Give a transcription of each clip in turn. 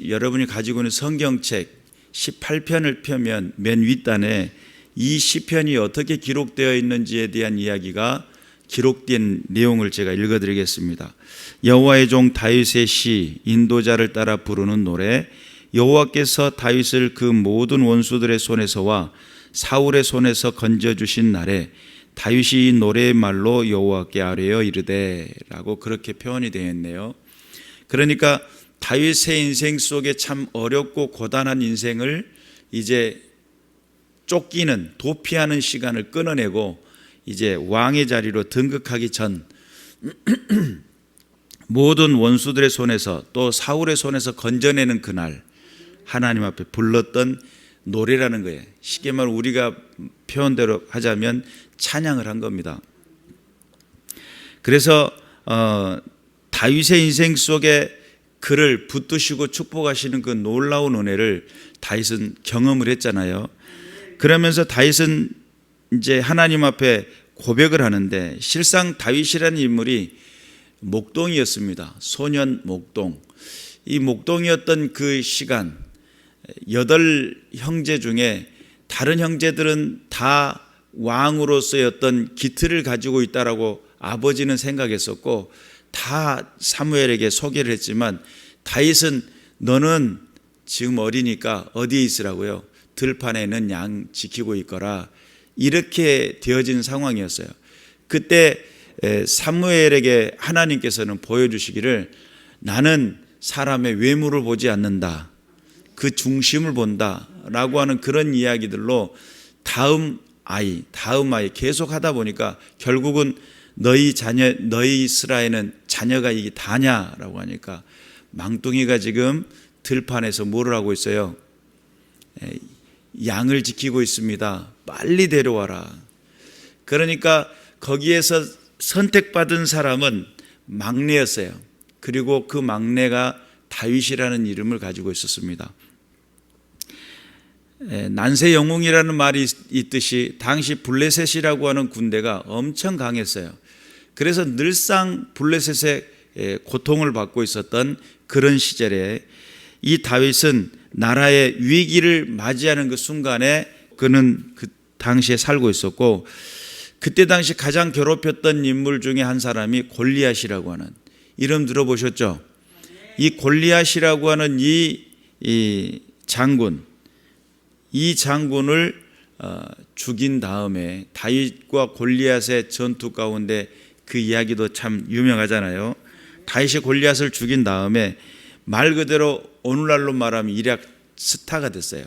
여러분이 가지고 있는 성경책 18편을 펴면 맨 윗단에 이 시편이 어떻게 기록되어 있는지에 대한 이야기가 기록된 내용을 제가 읽어드리겠습니다. 여호와의 종 다윗의 시, 인도자를 따라 부르는 노래. 여호와께서 다윗을 그 모든 원수들의 손에서와 사울의 손에서 건져주신 날에 다윗이 이 노래의 말로 여호와께 아뢰어 이르되 라고 그렇게 표현이 되어 있네요. 그러니까 다윗의 인생 속에 참 어렵고 고단한 인생을 이제 쫓기는, 도피하는 시간을 끊어내고 이제 왕의 자리로 등극하기 전 모든 원수들의 손에서 또 사울의 손에서 건져내는 그날 하나님 앞에 불렀던 노래라는 거예요. 쉽게 말 우리가 표현대로 하자면 찬양을 한 겁니다. 그래서 다윗의 인생 속에 그를 붙드시고 축복하시는 그 놀라운 은혜를 다윗은 경험을 했잖아요. 그러면서 다윗은 이제 하나님 앞에 고백을 하는데, 실상 다윗이라는 인물이 목동이었습니다. 소년 목동. 이 목동이었던 그 시간, 8 형제 중에 다른 형제들은 다 왕으로서의 어떤 기틀을 가지고 있다라고 아버지는 생각했었고 다 사무엘에게 소개를 했지만, 다윗은 너는 지금 어리니까 어디에 있으라고요? 들판에 있는 양 지키고 있거라. 이렇게 되어진 상황이었어요. 그때 사무엘에게 하나님께서는 보여주시기를 나는 사람의 외모를 보지 않는다, 그 중심을 본다 라고 하는 그런 이야기들로 다음 아이 계속 하다 보니까 결국은 너희 이스라엘은 자녀가 이게 다냐라고 하니까 망둥이가 지금 들판에서 뭐를 하고 있어요? 양을 지키고 있습니다. 빨리 데려와라. 그러니까 거기에서 선택받은 사람은 막내였어요. 그리고 그 막내가 다윗이라는 이름을 가지고 있었습니다. 난세 영웅이라는 말이 있듯이 당시 블레셋이라고 하는 군대가 엄청 강했어요. 그래서 늘상 블레셋의 고통을 받고 있었던 그런 시절에 이 다윗은 나라의 위기를 맞이하는 그 순간에 그는 그 당시에 살고 있었고, 그때 당시 가장 괴롭혔던 인물 중에 한 사람이 골리앗이라고 하는, 이름 들어보셨죠? 이 골리앗이라고 하는 이 장군을 죽인 다음에 다윗과 골리앗의 전투 가운데 그 이야기도 참 유명하잖아요. 다윗이 골리앗을 죽인 다음에 말 그대로 오늘날로 말하면 일약 스타가 됐어요.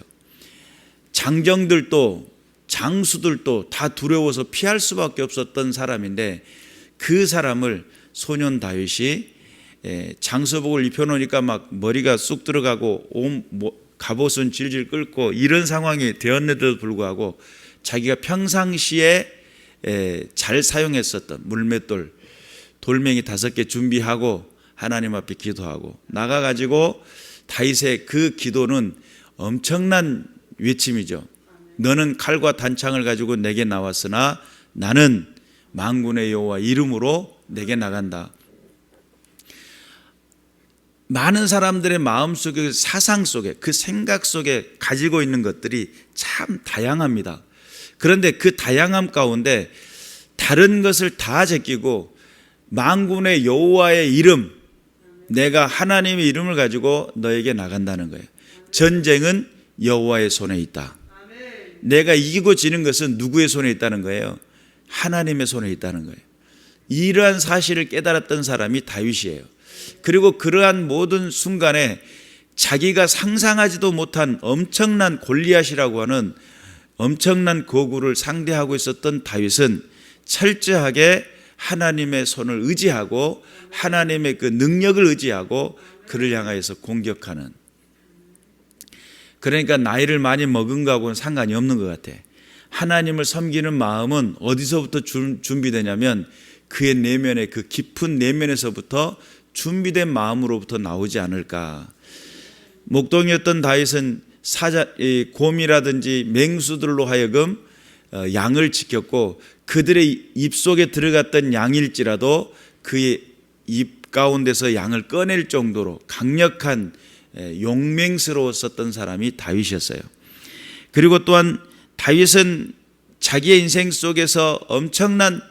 장정들도 장수들도 다 두려워서 피할 수밖에 없었던 사람인데, 그 사람을 소년 다윗이 장서복을 입혀놓으니까 막 머리가 쑥 들어가고 갑옷은 질질 끓고 이런 상황이 되었는데도 불구하고 자기가 평상시에 잘 사용했었던 물맷돌, 돌멩이 5개 준비하고 하나님 앞에 기도하고 나가가지고, 다윗의 그 기도는 엄청난 외침이죠. 너는 칼과 단창을 가지고 내게 나왔으나 나는 만군의 여호와 이름으로 내게 나간다. 많은 사람들의 마음속에, 사상 속에, 그 생각 속에 가지고 있는 것들이 참 다양합니다. 그런데 그 다양함 가운데 다른 것을 다 제끼고 만군의 여호와의 이름, 내가 하나님의 이름을 가지고 너에게 나간다는 거예요. 전쟁은 여호와의 손에 있다. 내가 이기고 지는 것은 누구의 손에 있다는 거예요? 하나님의 손에 있다는 거예요. 이러한 사실을 깨달았던 사람이 다윗이에요. 그리고 그러한 모든 순간에 자기가 상상하지도 못한 엄청난 골리앗이라고 하는 엄청난 거구를 상대하고 있었던 다윗은 철저하게 하나님의 손을 의지하고 하나님의 그 능력을 의지하고 그를 향하여서 공격하는, 그러니까 나이를 많이 먹은 거하고는 상관이 없는 것 같아. 하나님을 섬기는 마음은 어디서부터 준비되냐면 그의 내면의 그 깊은 내면에서부터 준비된 마음으로부터 나오지 않을까. 목동이었던 다윗은 곰이라든지 맹수들로 하여금 양을 지켰고, 그들의 입속에 들어갔던 양일지라도 그의 입 가운데서 양을 꺼낼 정도로 강력한 용맹스러웠었던 사람이 다윗이었어요. 그리고 또한 다윗은 자기의 인생 속에서 엄청난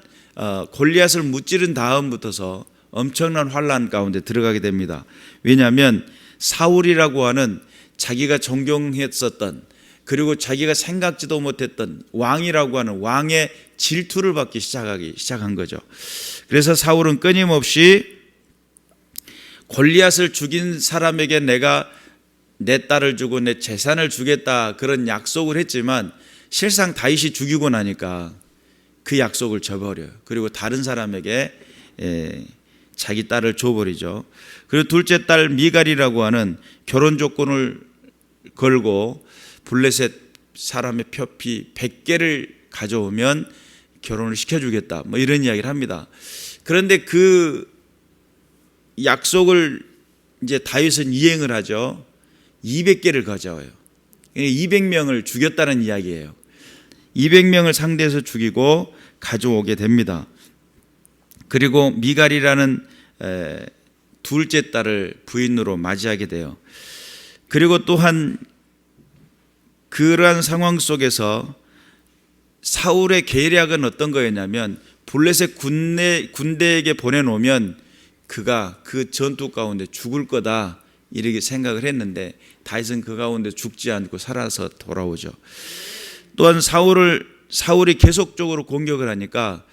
골리앗을 무찌른 다음부터서 엄청난 환난 가운데 들어가게 됩니다. 왜냐하면 사울이라고 하는 자기가 존경했었던, 그리고 자기가 생각지도 못했던 왕이라고 하는 왕의 질투를 받기 시작한 거죠. 그래서 사울은 끊임없이 골리앗을 죽인 사람에게 내가 내 딸을 주고 내 재산을 주겠다, 그런 약속을 했지만 실상 다윗이 죽이고 나니까 그 약속을 저버려요. 그리고 다른 사람에게 자기 딸을 줘버리죠. 그리고 둘째 딸 미갈이라고 하는 결혼 조건을 걸고 블레셋 사람의 표피 100개를 가져오면 결혼을 시켜주겠다, 뭐 이런 이야기를 합니다. 그런데 그 약속을 이제 다윗은 이행을 하죠. 200개를 가져와요. 200명을 죽였다는 이야기예요. 200명을 상대해서 죽이고 가져오게 됩니다. 그리고 미갈이라는 둘째 딸을 부인으로 맞이하게 돼요. 그리고 또한 그러한 상황 속에서 사울의 계략은 어떤 거였냐면, 블레셋 군대에게 보내놓으면 그가 그 전투 가운데 죽을 거다, 이렇게 생각을 했는데 다윗은 그 가운데 죽지 않고 살아서 돌아오죠. 또한 사울이 계속적으로 공격을 하니까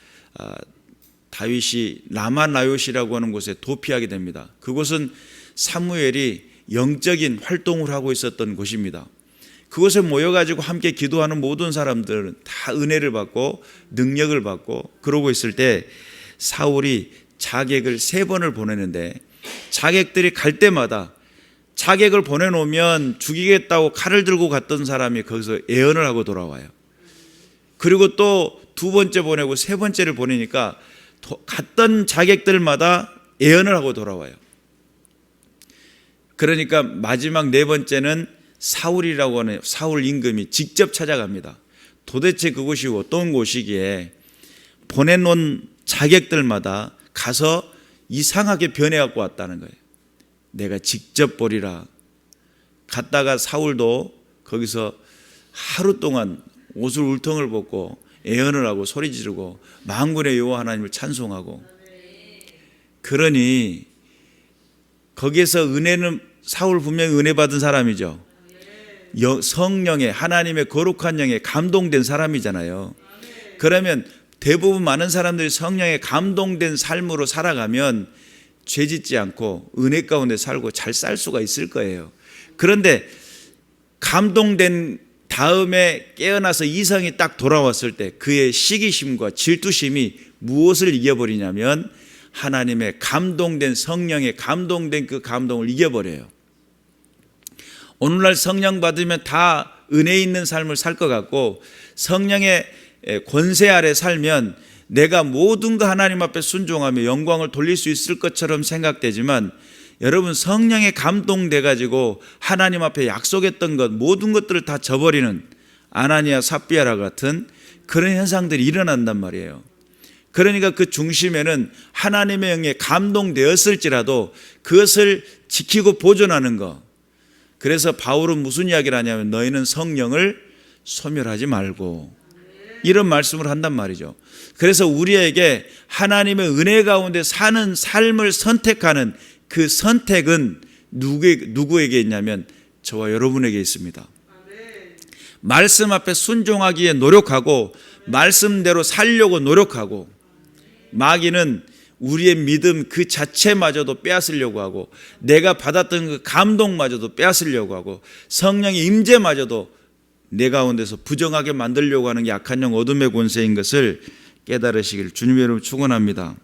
다윗이 라마나요시라고 하는 곳에 도피하게 됩니다. 그곳은 사무엘이 영적인 활동을 하고 있었던 곳입니다. 그곳에 모여가지고 함께 기도하는 모든 사람들은 다 은혜를 받고 능력을 받고 그러고 있을 때 사울이 자객을 3번을 보내는데, 자객들이 갈 때마다 자객을 보내놓으면 죽이겠다고 칼을 들고 갔던 사람이 거기서 예언을 하고 돌아와요. 그리고 또 2번째 보내고 3번째를 보내니까 갔던 자객들마다 예언을 하고 돌아와요. 그러니까 마지막 4번째는 사울이라고 하는 사울 임금이 직접 찾아갑니다. 도대체 그곳이 어떤 곳이기에 보내놓은 자객들마다 가서 이상하게 변해갖고 왔다는 거예요. 내가 직접 보리라. 갔다가 사울도 거기서 하루 동안 옷을 울퉁을 벗고 애언을 하고 소리 지르고 만군의 여호와 하나님을 찬송하고, 그러니 거기에서 은혜는, 사울 분명히 은혜 받은 사람이죠. 성령의, 하나님의 거룩한 영에 감동된 사람이잖아요. 그러면 대부분 많은 사람들이 성령에 감동된 삶으로 살아가면 죄짓지 않고 은혜 가운데 살고 잘 살 수가 있을 거예요. 그런데 감동된 다음에 깨어나서 이성이 딱 돌아왔을 때 그의 시기심과 질투심이 무엇을 이겨버리냐면 하나님의 감동된, 성령에 감동된 그 감동을 이겨버려요. 오늘날 성령 받으면 다 은혜 있는 삶을 살 것 같고, 성령의 권세 아래 살면 내가 모든 거 하나님 앞에 순종하며 영광을 돌릴 수 있을 것처럼 생각되지만, 여러분 성령에 감동돼 가지고 하나님 앞에 약속했던 것, 모든 것들을 다 저버리는 아나니아 삽비아라 같은 그런 현상들이 일어난단 말이에요. 그러니까 그 중심에는 하나님의 영에 감동되었을지라도 그것을 지키고 보존하는 것. 그래서 바울은 무슨 이야기를 하냐면 너희는 성령을 소멸하지 말고, 이런 말씀을 한단 말이죠. 그래서 우리에게 하나님의 은혜 가운데 사는 삶을 선택하는 그 선택은 누구에게 있냐면 저와 여러분에게 있습니다. 말씀 앞에 순종하기에 노력하고 말씀대로 살려고 노력하고, 마귀는 우리의 믿음 그 자체마저도 빼앗으려고 하고, 내가 받았던 그 감동마저도 빼앗으려고 하고, 성령의 임재마저도 내 가운데서 부정하게 만들려고 하는 게 악한 영 어둠의 권세인 것을 깨달으시길 주님의 이름으로 축원합니다.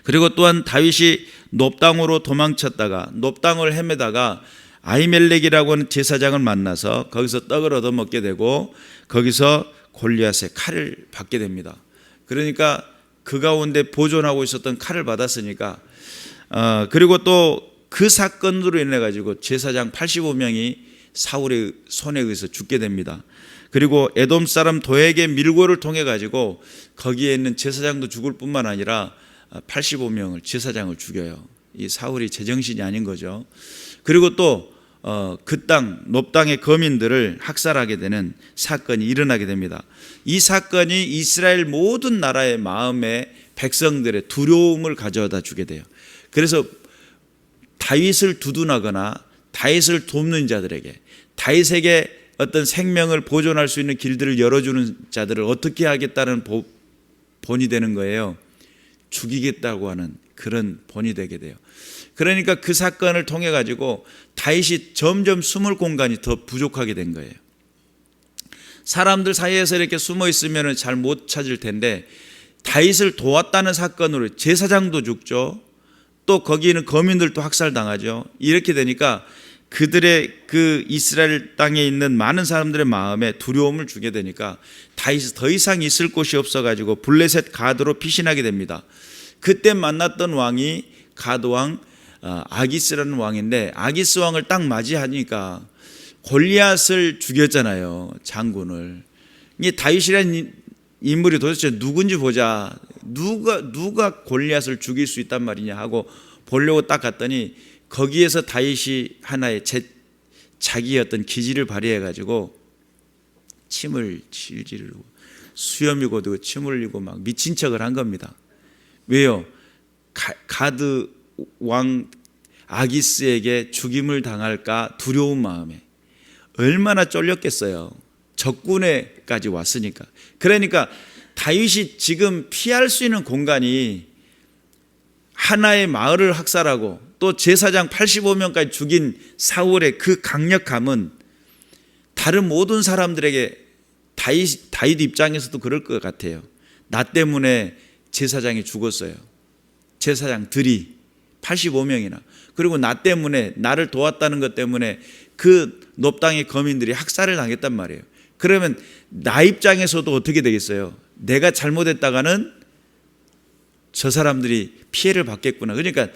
그리고 또한 다윗이 놉당으로 도망쳤다가 놉당을 헤매다가 아히멜렉이라고 하는 제사장을 만나서 거기서 떡을 얻어먹게 되고 거기서 골리앗의 칼을 받게 됩니다. 그러니까 그 가운데 보존하고 있었던 칼을 받았으니까, 그리고 또 그 사건으로 인해 가지고 제사장 85명이 사울의 손에 의해서 죽게 됩니다. 그리고 에돔 사람 도에게 밀고를 통해 가지고 거기에 있는 제사장도 죽을 뿐만 아니라 85명을 제사장을 죽여요. 이 사울이 제정신이 아닌 거죠. 그리고 또 그 땅, 놉 땅의 거민들을 학살하게 되는 사건이 일어나게 됩니다. 이 사건이 이스라엘 모든 나라의 마음에 백성들의 두려움을 가져다 주게 돼요. 그래서 다윗을 두둔하거나 다윗을 돕는 자들에게, 다윗에게 어떤 생명을 보존할 수 있는 길들을 열어주는 자들을 어떻게 하겠다는 본이 되는 거예요. 죽이겠다고 하는 그런 본이 되게 돼요. 그러니까 그 사건을 통해 가지고 다윗이 점점 숨을 공간이 더 부족하게 된 거예요. 사람들 사이에서 이렇게 숨어 있으면 잘 못 찾을 텐데 다윗을 도왔다는 사건으로 제사장도 죽죠. 또 거기는 거민들도 학살당하죠. 이렇게 되니까 그들의 그 이스라엘 땅에 있는 많은 사람들의 마음에 두려움을 주게 되니까 다윗이 더 이상 있을 곳이 없어가지고 블레셋 가드로 피신하게 됩니다. 그때 만났던 왕이 가드 왕 아기스라는 왕인데, 아기스 왕을 딱 맞이하니까 골리앗을 죽였잖아요, 장군을. 이 다윗이라는 인물이 도대체 누군지 보자. 누가 골리앗을 죽일 수 있단 말이냐 하고 보려고 딱 갔더니 거기에서 다윗이 하나의 자기의 어떤 기질을 발휘해 가지고 침을 질질 흘리고 수염이 고들고 침을 흘리고 막 미친 척을 한 겁니다. 왜요? 가드 왕 아기스에게 죽임을 당할까 두려운 마음에 얼마나 쫄렸겠어요. 적군에까지 왔으니까. 그러니까 다윗이 지금 피할 수 있는 공간이 하나의 마을을 학살하고 또 제사장 85명까지 죽인 사울의 그 강력함은 다른 모든 사람들에게 다윗 입장에서도 그럴 것 같아요. 나 때문에 제사장이 죽었어요. 제사장들이 85명이나. 그리고 나 때문에, 나를 도왔다는 것 때문에 그 놉 땅의 거민들이 학살을 당했단 말이에요. 그러면 나 입장에서도 어떻게 되겠어요? 내가 잘못했다가는 저 사람들이 피해를 받겠구나. 그러니까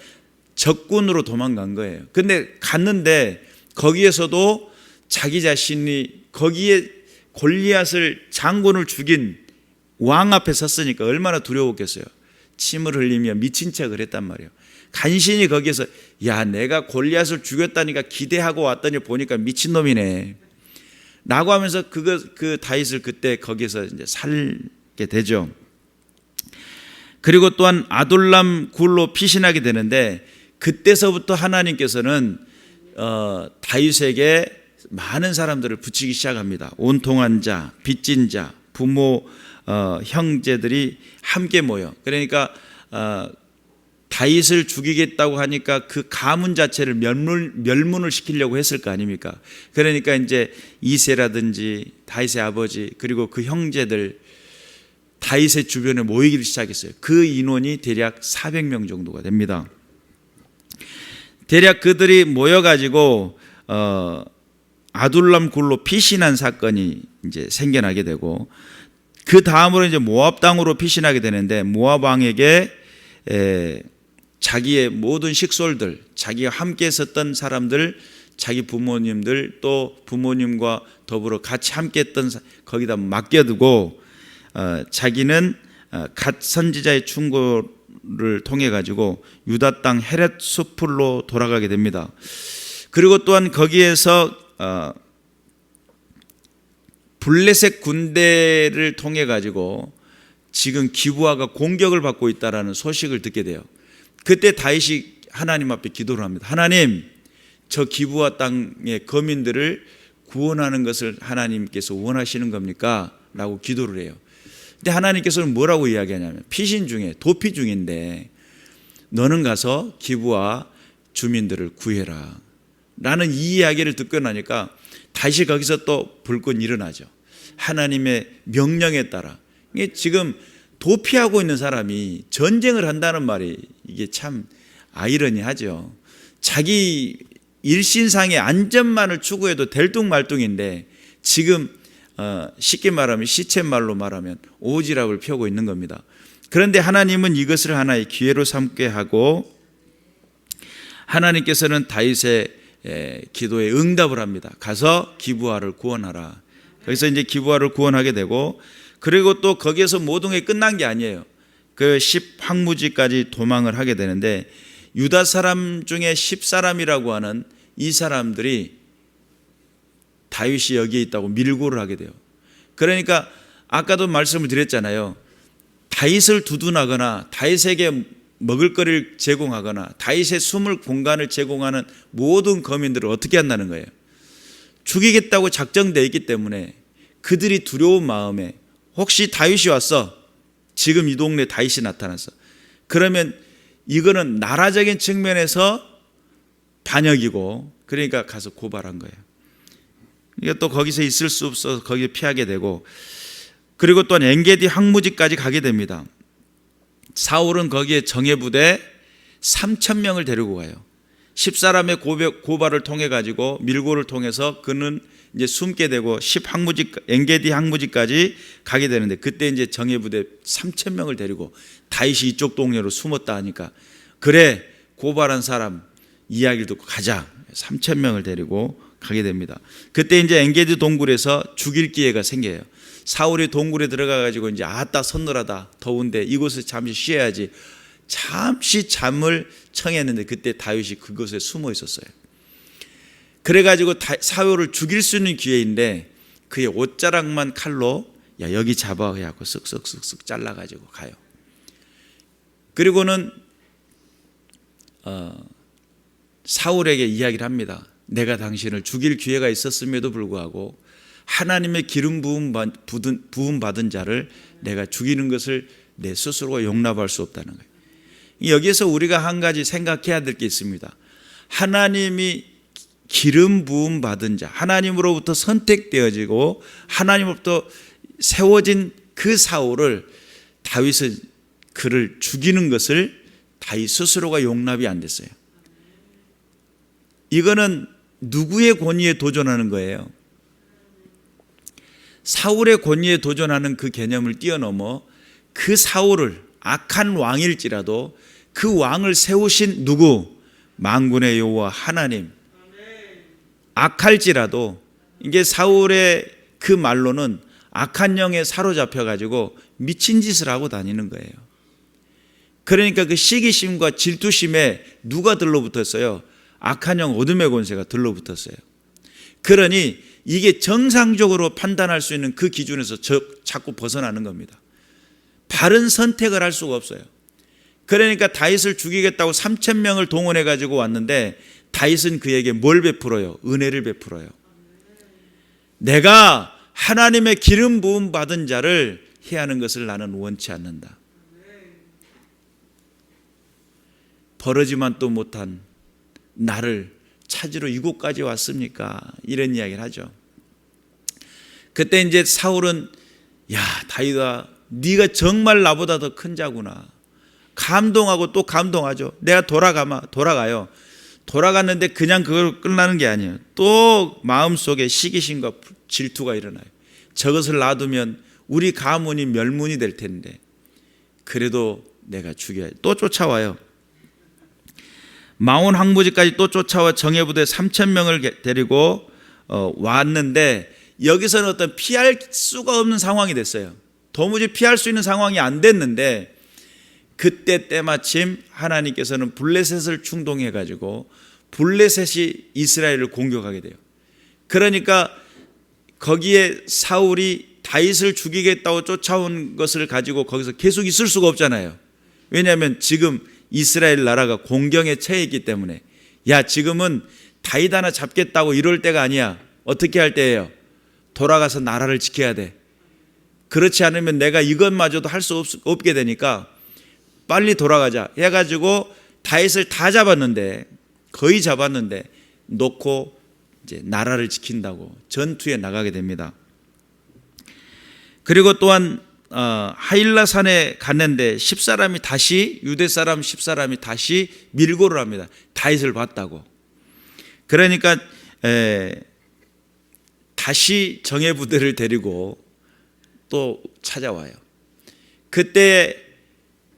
적군으로 도망간 거예요. 근데 갔는데 거기에서도 자기 자신이 거기에 골리앗을 장군을 죽인 왕 앞에 섰으니까 얼마나 두려웠겠어요. 침을 흘리며 미친 척을 했단 말이에요. 간신히 거기에서 야, 내가 골리앗을 죽였다니까 기대하고 왔더니 보니까 미친놈이네 라고 하면서 그 다윗을 그때 거기에서 이제 살게 되죠. 그리고 또한 아둘람 굴로 피신하게 되는데 그때서부터 하나님께서는 다윗에게 많은 사람들을 붙이기 시작합니다. 온통한 자, 빚진 자, 부모, 형제들이 함께 모여. 그러니까 다윗을 죽이겠다고 하니까 그 가문 자체를 멸문을 시키려고 했을 거 아닙니까? 그러니까 이제 이새라든지 다윗의 아버지 그리고 그 형제들 다윗의 주변에 모이기 시작했어요. 그 인원이 대략 400명 정도가 됩니다. 대략 그들이 모여가지고 아둘람 굴로 피신한 사건이 이제 생겨나게 되고, 그 다음으로 이제 모압 땅으로 피신하게 되는데, 모압 왕에게 자기의 모든 식솔들, 자기가 함께 있었던 사람들, 자기 부모님들, 또 부모님과 더불어 같이 함께 했던 거기다 맡겨두고 자기는 갓 선지자의 충고를 통해 가지고 유다 땅 헤렛 수풀로 돌아가게 됩니다. 그리고 또한 거기에서 블레셋 군대를 통해 가지고 지금 기브아가 공격을 받고 있다라는 소식을 듣게 돼요. 그때 다윗이 하나님 앞에 기도를 합니다. 하나님, 저 기브아 땅의 거민들을 구원하는 것을 하나님께서 원하시는 겁니까? 라고 기도를 해요. 근데 하나님께서는 뭐라고 이야기하냐면, 피신 중에 도피 중인데 너는 가서 기브아 주민들을 구해라 라는 이 이야기를 듣고 나니까 다시 거기서 또 불끈 일어나죠. 하나님의 명령에 따라. 이게 지금 도피하고 있는 사람이 전쟁을 한다는 말이 이게 참 아이러니하죠. 자기 일신상의 안전만을 추구해도 될뚱말뚱인데 지금 쉽게 말하면 시쳇말로 말하면 오지랖을 펴고 있는 겁니다. 그런데 하나님은 이것을 하나의 기회로 삼게 하고 하나님께서는 다윗의 기도에 응답을 합니다. 가서 기브아를 구원하라. 거기서 이제 기브아를 구원하게 되고, 그리고 또 거기에서 모든 게 끝난 게 아니에요. 그 10황무지까지 도망을 하게 되는데, 유다 사람 중에 10사람이라고 하는 이 사람들이 다윗이 여기에 있다고 밀고를 하게 돼요. 그러니까 아까도 말씀을 드렸잖아요. 다윗을 두둔하거나 다윗에게 먹을거리를 제공하거나 다윗의 숨을 공간을 제공하는 모든 거민들을 어떻게 한다는 거예요? 죽이겠다고 작정되어 있기 때문에 그들이 두려운 마음에 혹시 다윗이 왔어. 지금 이 동네에 다윗이 나타났어. 그러면 이거는 나라적인 측면에서 반역이고 그러니까 가서 고발한 거예요. 이게 또 거기서 있을 수 없어서 거기에 피하게 되고 그리고 또한 엔게디 항무지까지 가게 됩니다. 사울은 거기에 정예부대 3,000명을 데리고 가요. 10사람의 고발을 통해 가지고 밀고를 통해서 그는 이제 숨게 되고 10항무지 엔게디 항무지까지 가게 되는데 그때 이제 정예부대 3,000명을 데리고 다윗이 이쪽 동네로 숨었다 하니까 그래 고발한 사람 이야기를 듣고 가자. 3,000명을 데리고 가게 됩니다. 그때 이제 엔게디 동굴에서 죽일 기회가 생겨요. 사울이 동굴에 들어가 가지고 이제 아따 선늘하다 더운데 이곳에 잠시 쉬어야지. 잠시 잠을 청했는데 그때 다윗이 그곳에 숨어 있었어요. 그래가지고 사울을 죽일 수 있는 기회인데 그의 옷자락만 칼로 야 여기 잡아 해갖고 쓱쓱쓱쓱 잘라가지고 가요. 그리고는 사울에게 이야기를 합니다. 내가 당신을 죽일 기회가 있었음에도 불구하고 하나님의 기름 부음 받은 자를 내가 죽이는 것을 내 스스로가 용납할 수 없다는 거예요. 여기에서 우리가 한 가지 생각해야 될 게 있습니다. 하나님이 기름 부음 받은 자, 하나님으로부터 선택되어지고 하나님으로부터 세워진 그 사울을 다윗은 그를 죽이는 것을 다윗 스스로가 용납이 안 됐어요. 이거는 누구의 권위에 도전하는 거예요? 사울의 권위에 도전하는 그 개념을 뛰어넘어 그 사울을 악한 왕일지라도 그 왕을 세우신 누구? 만군의 여호와 하나님. 악할지라도 이게 사울의 그 말로는 악한 영에 사로잡혀 가지고 미친 짓을 하고 다니는 거예요. 그러니까 그 시기심과 질투심에 누가 들러붙었어요? 악한 영 어둠의 권세가 들러붙었어요. 그러니 이게 정상적으로 판단할 수 있는 그 기준에서 자꾸 벗어나는 겁니다. 바른 선택을 할 수가 없어요. 그러니까 다윗을 죽이겠다고 3,000명을 동원해 가지고 왔는데 다윗은 그에게 뭘 베풀어요? 은혜를 베풀어요. 내가 하나님의 기름 부음 받은 자를 해하는 것을 나는 원치 않는다. 버러지만 또 못한 나를 찾으러 이곳까지 왔습니까? 이런 이야기를 하죠. 그때 이제 사울은 야 다윗아 네가 정말 나보다 더 큰 자구나. 감동하고 또 감동하죠. 내가 돌아가요. 돌아갔는데 그냥 그걸 끝나는 게 아니에요. 또 마음속에 시기심과 질투가 일어나요. 저것을 놔두면 우리 가문이 멸문이 될 텐데 그래도 내가 죽여야 또 쫓아와요. 마온 항무지까지 또 쫓아와 정예부대 3,000명을 데리고 왔는데 여기서는 어떤 피할 수가 없는 상황이 됐어요. 도무지 피할 수 있는 상황이 안 됐는데 그때 때마침 하나님께서는 블레셋을 충동해 가지고 블레셋이 이스라엘을 공격하게 돼요. 그러니까 거기에 사울이 다윗을 죽이겠다고 쫓아온 것을 가지고 거기서 계속 있을 수가 없잖아요. 왜냐하면 지금 이스라엘 나라가 공경에 처해 있기 때문에 야 지금은 다윗 하나 잡겠다고 이럴 때가 아니야. 어떻게 할 때예요? 돌아가서 나라를 지켜야 돼. 그렇지 않으면 내가 이것마저도 할 수 없게 되니까 빨리 돌아가자 해가지고 다윗을 다 잡았는데 거의 잡았는데 놓고 이제 나라를 지킨다고 전투에 나가게 됩니다. 그리고 또한 하일라 산에 갔는데 10사람이 다시 유대 사람 10사람이 다시 밀고를 합니다. 다윗을 봤다고. 그러니까 다시 정예 부대를 데리고 또 찾아와요. 그때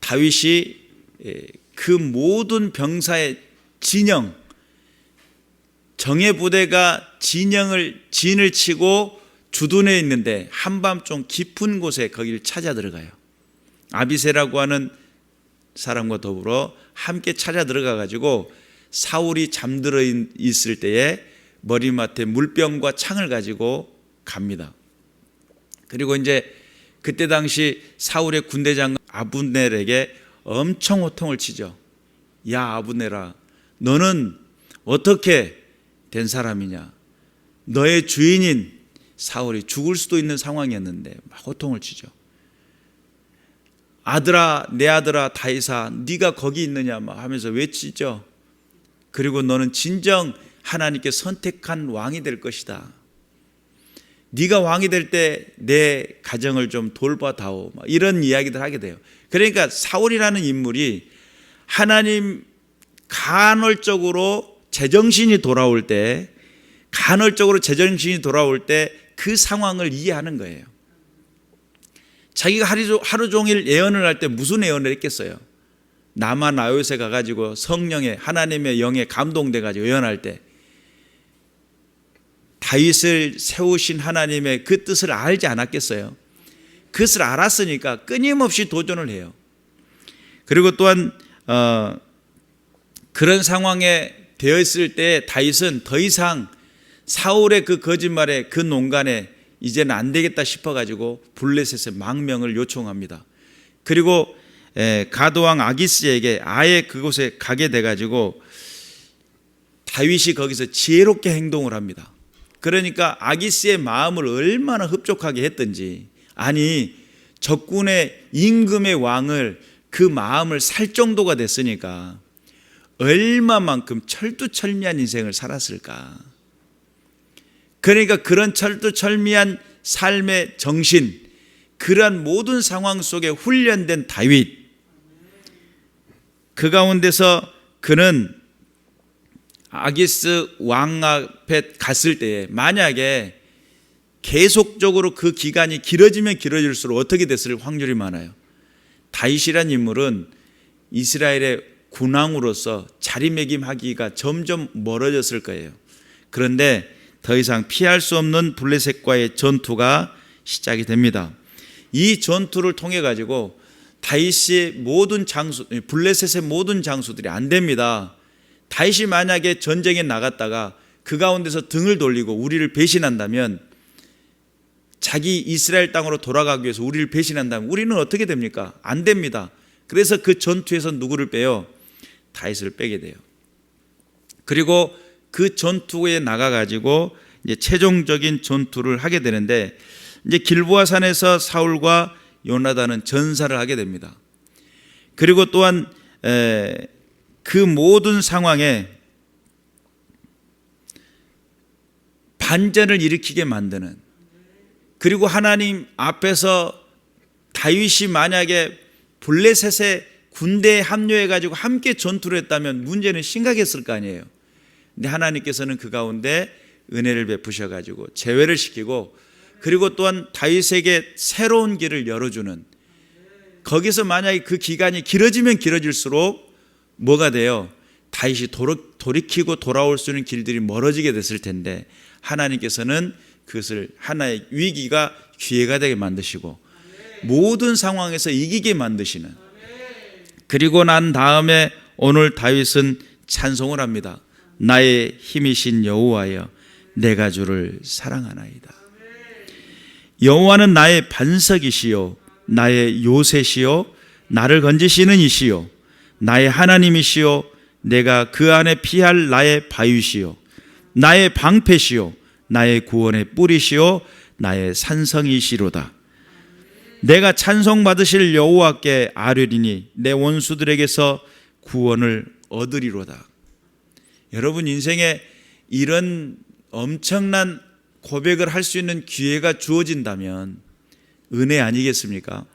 다윗이 그 모든 병사의 진영, 정예 부대가 진을 치고 주둔해 있는데 한밤 좀 깊은 곳에 거기를 찾아 들어가요. 아비새라고 하는 사람과 더불어 함께 찾아 들어가 가지고 사울이 잠들어 있을 때에 머리맡에 물병과 창을 가지고 갑니다. 그리고 이제 그때 당시 사울의 군대 장관 아브넬에게 엄청 호통을 치죠. 야 아브넬아, 너는 어떻게 된 사람이냐? 너의 주인인 사울이 죽을 수도 있는 상황이었는데 막 호통을 치죠. 아들아, 내 아들아 다윗아, 네가 거기 있느냐 막 하면서 외치죠. 그리고 너는 진정 하나님께 선택한 왕이 될 것이다. 네가 왕이 될 때 내 가정을 좀 돌봐다오. 이런 이야기들 하게 돼요. 그러니까 사울이라는 인물이 하나님 간헐적으로 제정신이 돌아올 때 그 상황을 이해하는 거예요. 자기가 하루 종일 예언을 할 때 무슨 예언을 했겠어요? 남아 나요새 가가지고 성령의 하나님의 영에 감동돼가지고 예언할 때 다윗을 세우신 하나님의 그 뜻을 알지 않았겠어요? 그 뜻을 알았으니까 끊임없이 도전을 해요. 그리고 또한 그런 상황에 되어 있을 때 다윗은 더 이상 사울의 그 거짓말에 그 농간에 이제는 안 되겠다 싶어가지고 블레셋의 망명을 요청합니다. 그리고 가드왕 아기스에게 아예 그곳에 가게 돼가지고 다윗이 거기서 지혜롭게 행동을 합니다. 그러니까 아기스의 마음을 얼마나 흡족하게 했던지, 아니 적군의 임금의 왕을 그 마음을 살 정도가 됐으니까 얼마만큼 철두철미한 인생을 살았을까. 그러니까 그런 철두철미한 삶의 정신, 그러한 모든 상황 속에 훈련된 다윗, 그 가운데서 그는 아기스 왕 앞에 갔을 때에 만약에 계속적으로 그 기간이 길어지면 길어질수록 어떻게 됐을 확률이 많아요? 다윗이란 인물은 이스라엘의 군왕으로서 자리매김하기가 점점 멀어졌을 거예요. 그런데 더 이상 피할 수 없는 블레셋과의 전투가 시작이 됩니다. 이 전투를 통해 가지고 다윗의 모든 블레셋의 모든 장수들이 안 됩니다. 다윗이 만약에 전쟁에 나갔다가 그 가운데서 등을 돌리고 우리를 배신한다면, 자기 이스라엘 땅으로 돌아가기 위해서 우리를 배신한다면 우리는 어떻게 됩니까? 안 됩니다. 그래서 그 전투에서 누구를 빼요? 다윗을 빼게 돼요. 그리고 그 전투에 나가가지고 이제 최종적인 전투를 하게 되는데, 이제 길보아 산에서 사울과 요나단은 전사를 하게 됩니다. 그리고 또한 그 모든 상황에 반전을 일으키게 만드는, 그리고 하나님 앞에서 다윗이 만약에 블레셋의 군대에 합류해가지고 함께 전투를 했다면 문제는 심각했을 거 아니에요. 근데 하나님께서는 그 가운데 은혜를 베푸셔가지고 제외를 시키고, 그리고 또한 다윗에게 새로운 길을 열어주는, 거기서 만약에 그 기간이 길어지면 길어질수록 뭐가 돼요? 다윗이 돌이키고 돌아올 수 있는 길들이 멀어지게 됐을 텐데, 하나님께서는 그것을 하나의 위기가 기회가 되게 만드시고 모든 상황에서 이기게 만드시는, 그리고 난 다음에 오늘 다윗은 찬송을 합니다. 나의 힘이신 여호와여, 내가 주를 사랑하나이다. 여호와는 나의 반석이시요 나의 요새시요 나를 건지시는 이시요 나의 하나님이시요 내가 그 안에 피할 나의 바위시요 나의 방패시요 나의 구원의 뿌리시요 나의 산성이시로다. 내가 찬송받으실 여호와께 아뢰리니 내 원수들에게서 구원을 얻으리로다. 여러분 인생에 이런 엄청난 고백을 할 수 있는 기회가 주어진다면 은혜 아니겠습니까?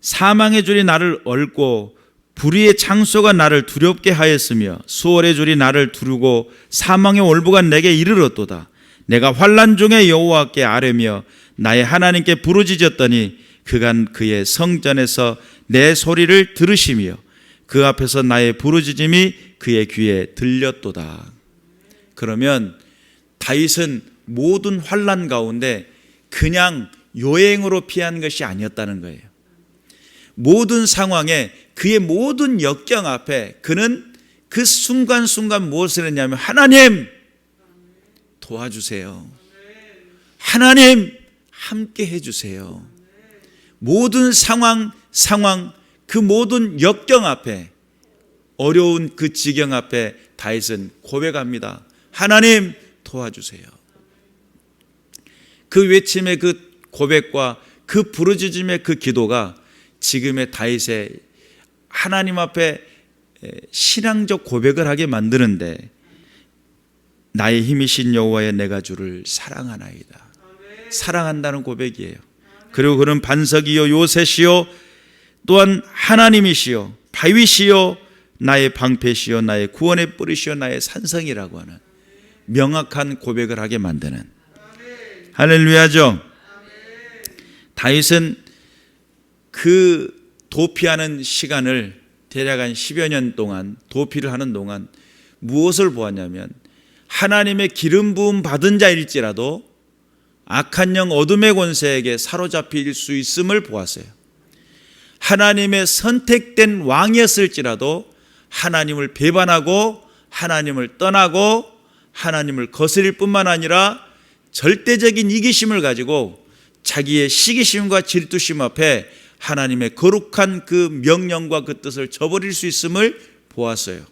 사망의 줄이 나를 얽고 불의의 창소가 나를 두렵게 하였으며 수월의 줄이 나를 두르고 사망의 올부가 내게 이르렀도다. 내가 환난 중에 여호와께 아뢰며 나의 하나님께 부르짖었더니 그간 그의 성전에서 내 소리를 들으시며 그 앞에서 나의 부르짖음이 그의 귀에 들렸도다. 그러면 다윗은 모든 환난 가운데 그냥 요행으로 피한 것이 아니었다는 거예요. 모든 상황에, 그의 모든 역경 앞에 그는 그 순간순간 무엇을 했냐면 하나님 도와주세요. 하나님 함께 해주세요. 모든 상황, 그 모든 역경 앞에, 어려운 그 지경 앞에 다윗은 고백합니다. 하나님 도와주세요. 그 외침의 그 고백과 그 부르짖음의 그 기도가 지금의 다윗의 하나님 앞에 신앙적 고백을 하게 만드는데, 나의 힘이신 여호와의 내가 주를 사랑하나이다. 사랑한다는 고백이에요. 그리고 그는 반석이요 요새시요 또한 하나님이시요 바위시요 나의 방패시요 나의 구원의 뿌리시요 나의 산성이라고 하는 명확한 고백을 하게 만드는, 할렐루야죠. 다윗은 그 도피하는 시간을 대략 한 10여 년 동안, 도피를 하는 동안 무엇을 보았냐면, 하나님의 기름 부음 받은 자일지라도 악한 영 어둠의 권세에게 사로잡힐 수 있음을 보았어요. 하나님의 선택된 왕이었을지라도 하나님을 배반하고 하나님을 떠나고 하나님을 거스릴 뿐만 아니라 절대적인 이기심을 가지고 자기의 시기심과 질투심 앞에 하나님의 거룩한 그 명령과 그 뜻을 저버릴 수 있음을 보았어요.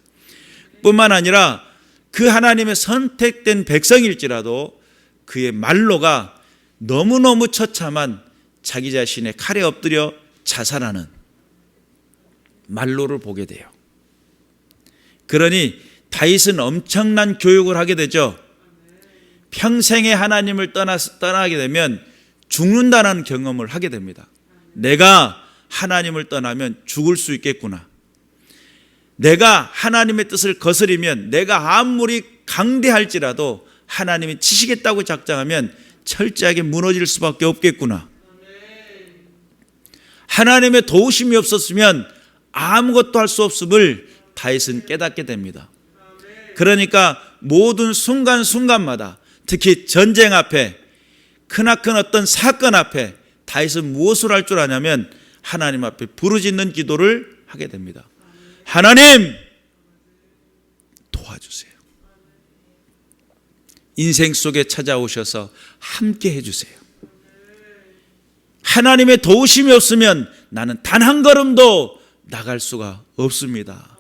뿐만 아니라 그 하나님의 선택된 백성일지라도 그의 말로가 너무너무 처참한 자기 자신의 칼에 엎드려 자살하는 말로를 보게 돼요. 그러니 다윗은 엄청난 교육을 하게 되죠. 평생에 하나님을 떠나게 되면 죽는다는 경험을 하게 됩니다. 내가 하나님을 떠나면 죽을 수 있겠구나. 내가 하나님의 뜻을 거스리면, 내가 아무리 강대할지라도 하나님이 치시겠다고 작정하면 철저하게 무너질 수밖에 없겠구나. 하나님의 도우심이 없었으면 아무것도 할 수 없음을 다윗은 깨닫게 됩니다. 그러니까 모든 순간순간마다, 특히 전쟁 앞에, 크나큰 어떤 사건 앞에 다윗은 무엇을 할 줄 아냐면 하나님 앞에 부르짖는 기도를 하게 됩니다. 하나님 도와주세요. 인생 속에 찾아오셔서 함께 해주세요. 하나님의 도우심이 없으면 나는 단 한 걸음도 나갈 수가 없습니다.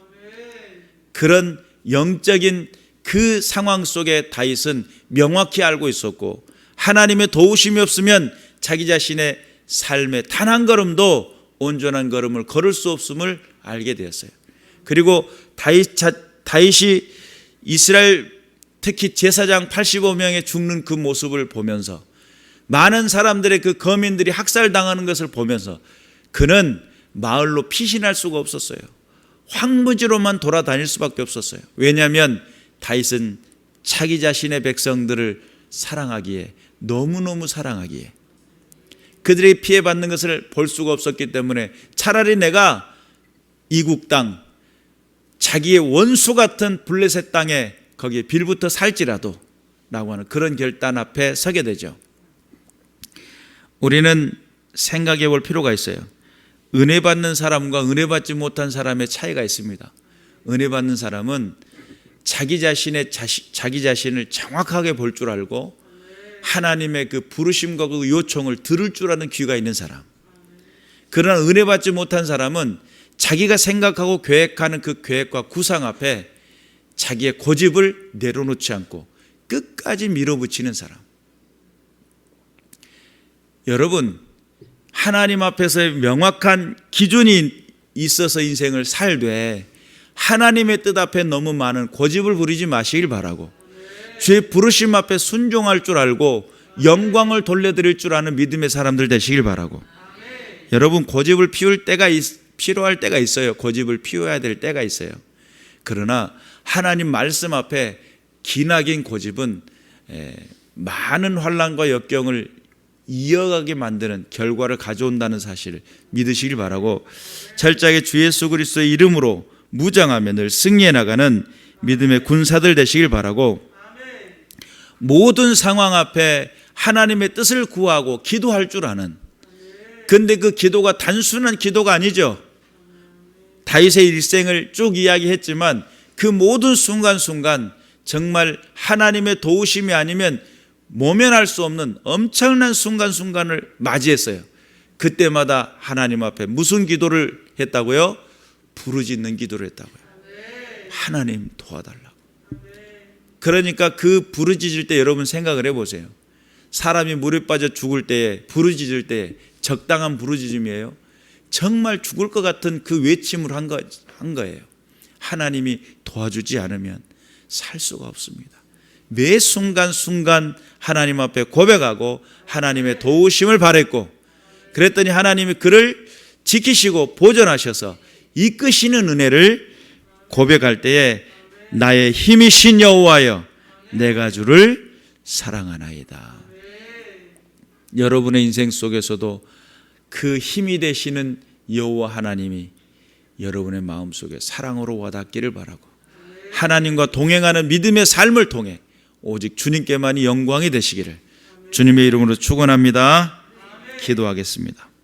그런 영적인 그 상황 속에 다윗은 명확히 알고 있었고, 하나님의 도우심이 없으면 자기 자신의 삶의 단 한 걸음도 온전한 걸음을 걸을 수 없음을 알게 되었어요. 그리고 다윗이 이스라엘 특히 제사장 85명이 죽는 그 모습을 보면서, 많은 사람들의 그 거민들이 학살당하는 것을 보면서 그는 마을로 피신할 수가 없었어요. 황무지로만 돌아다닐 수밖에 없었어요. 왜냐하면 다윗은 자기 자신의 백성들을 사랑하기에, 너무너무 사랑하기에, 그들이 피해받는 것을 볼 수가 없었기 때문에 차라리 내가 이국 땅, 자기의 원수 같은 블레셋 땅에 거기에 빌붙어 살지라도 라고 하는 그런 결단 앞에 서게 되죠. 우리는 생각해 볼 필요가 있어요. 은혜 받는 사람과 은혜 받지 못한 사람의 차이가 있습니다. 은혜 받는 사람은 자기 자신을 정확하게 볼 줄 알고 하나님의 그 부르심과 그 요청을 들을 줄 아는 귀가 있는 사람. 그러나 은혜 받지 못한 사람은 자기가 생각하고 계획하는 그 계획과 구상 앞에 자기의 고집을 내려놓지 않고 끝까지 밀어붙이는 사람. 여러분, 하나님 앞에서의 명확한 기준이 있어서 인생을 살되 하나님의 뜻 앞에 너무 많은 고집을 부리지 마시길 바라고, 주의 부르심 앞에 순종할 줄 알고 영광을 돌려드릴 줄 아는 믿음의 사람들 되시길 바라고. 여러분, 고집을 피울 때가 필요할 때가 있어요. 고집을 피워야 될 때가 있어요. 그러나 하나님 말씀 앞에 기나긴 고집은 많은 환난과 역경을 이어가게 만드는 결과를 가져온다는 사실을 믿으시길 바라고, 철저하게 주 예수 그리스도의 이름으로 무장하며 늘 승리해 나가는 믿음의 군사들 되시길 바라고, 모든 상황 앞에 하나님의 뜻을 구하고 기도할 줄 아는, 근데 그 기도가 단순한 기도가 아니죠. 다윗의 일생을 쭉 이야기했지만 그 모든 순간순간 정말 하나님의 도우심이 아니면 모면할 수 없는 엄청난 순간순간을 맞이했어요. 그때마다 하나님 앞에 무슨 기도를 했다고요? 부르짖는 기도를 했다고요. 하나님 도와달라고. 그러니까 그 부르짖을 때 여러분 생각을 해보세요. 사람이 물에 빠져 죽을 때에 부르짖을 때 적당한 부르짖음이에요. 정말 죽을 것 같은 그 외침을 한 거예요. 하나님이 도와주지 않으면 살 수가 없습니다. 매 순간순간 하나님 앞에 고백하고 하나님의 도우심을 바랬고, 그랬더니 하나님이 그를 지키시고 보존하셔서 이끄시는 은혜를 고백할 때에 나의 힘이신 여호와여 내가 주를 사랑하나이다. 여러분의 인생 속에서도 그 힘이 되시는 여호와 하나님이 여러분의 마음속에 사랑으로 와닿기를 바라고, 하나님과 동행하는 믿음의 삶을 통해 오직 주님께만이 영광이 되시기를 주님의 이름으로 축원합니다. 기도하겠습니다.